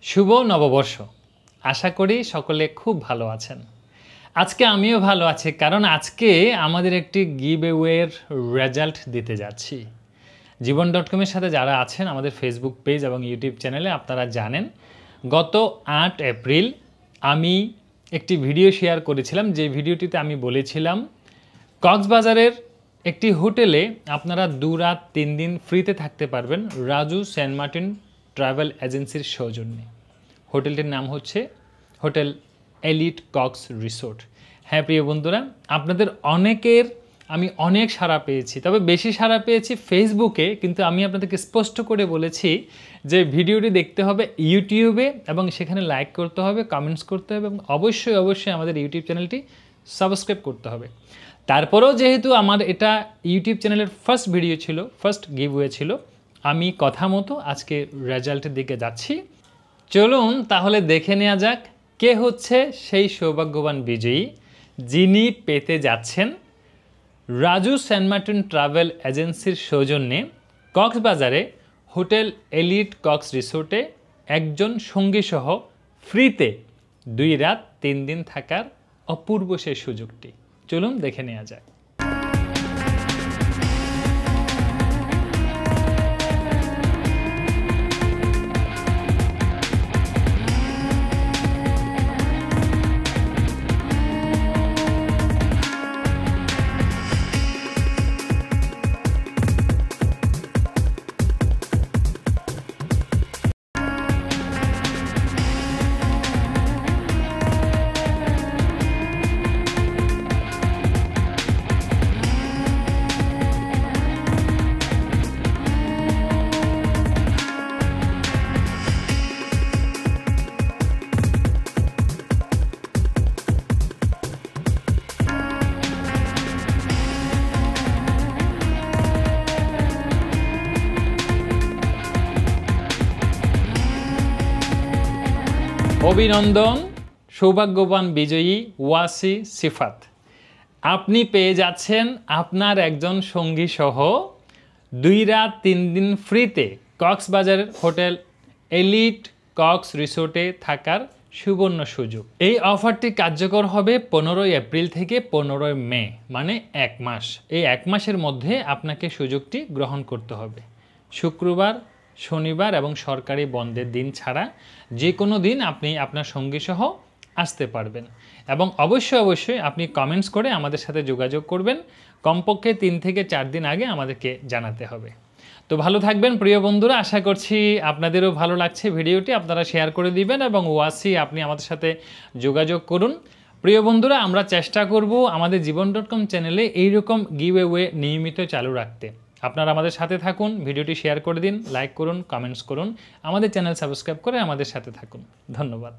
শুভ নববর্ষ। আশা করি সকলে খুব ভালো আছেন। আজকে আমিও ভালো আছি, কারণ আজকে আমাদের একটি গিভঅ্যাওয়ের রেজাল্ট দিতে যাচ্ছি। জীবন.com-এর সাথে যারা আছেন আমাদের ফেসবুক পেজ এবং ইউটিউব চ্যানেলে, আপনারা জানেন গত 8 এপ্রিল আমি একটি ভিডিও শেয়ার করেছিলাম, যে ভিডিওটিতে আমি বলেছিলাম কক্সবাজারের একটি হোটেলে আপনারা 2 রাত 3 দিন ফ্রিতে থাকতে পারবেন রাজু সেন্ট মার্টিন ট্রাভেল এজেন্সির সৌজন্যে। হোটেলটির নাম হচ্ছে হোটেল এলিট কক্স রিসোর্ট। হ্যাঁ প্রিয় বন্ধুরা, আপনাদের অনেকের আমি অনেক সাড়া পেয়েছি, তবে বেশি সাড়া পেয়েছি ফেসবুকে, কিন্তু আমি আপনাদেরকে স্পষ্ট করে বলেছি যে ভিডিওটি দেখতে হবে ইউটিউবে এবং সেখানে লাইক করতে হবে, কমেন্টস করতে হবে এবং অবশ্যই আমাদের ইউটিউব চ্যানেলটি সাবস্ক্রাইব করতে হবে। তারপরেও যেহেতু আমার এটা ইউটিউব চ্যানেলের ফার্স্ট ভিডিও ছিল, ফার্স্ট গিভওয়ে ছিল, আমি কথা মতো আজকে রেজাল্টের দিকে যাচ্ছি। চলুন তাহলে দেখে নেওয়া যাক কে হচ্ছে সেই সৌভাগ্যবান বিজয়ী যিনি পেতে যাচ্ছেন রাজু সেন্ট মার্টিন ট্রাভেল এজেন্সির সৌজন্যে কক্সবাজারে হোটেল এলিট কক্স রিসোর্টে একজন সঙ্গী সহ ফ্রিতে 2 রাত 3 দিন থাকার অপূর্ব সেই সুযোগটি। চলুন দেখে নেওয়া যাক। অভিনন্দন সৌভাগ্যবান বিজয়ী ওয়াসি সিফাত, আপনি পেয়ে যাচ্ছেন আপনার একজন সঙ্গী সহ 2 রাত 3 দিন ফ্রিতে কক্সবাজারের হোটেল এলিট কক্স রিসোর্টে থাকার সুবর্ণ সুযোগ। এই অফারটি কার্যকর হবে 15 এপ্রিল থেকে 15 মে, মানে 1 মাস। এই 1 মাসের মধ্যে আপনাকে সুযোগটি গ্রহণ করতে হবে। শুক্রবার, শনিবার এবং সরকারি বন্ধের দিন ছাড়া যে কোনো দিন আপনি আপনার সঙ্গী সহ আসতে পারবেন এবং অবশ্যই আপনি কমেন্টস করে আমাদের সাথে যোগাযোগ করবেন। কমপক্ষে 3 থেকে 4 দিন আগে আমাদেরকে জানাতে হবে। তো ভালো থাকবেন প্রিয় বন্ধুরা, আশা করছি আপনাদেরও ভালো লাগছে ভিডিওটি, আপনারা শেয়ার করে দিবেন এবং ওয়াসি আপনি আমাদের সাথে যোগাযোগ করুন। প্রিয় বন্ধুরা, আমরা চেষ্টা করব আমাদের জীবন.com চ্যানেলে এইরকম গিভঅ্যাওয়ে নিয়মিত চালু রাখতে। আপনারা আমাদের সাথে থাকুন, ভিডিওটি শেয়ার করে দিন, লাইক করুন, কমেন্টস করুন, আমাদের চ্যানেল সাবস্ক্রাইব করে আমাদের সাথে থাকুন। ধন্যবাদ।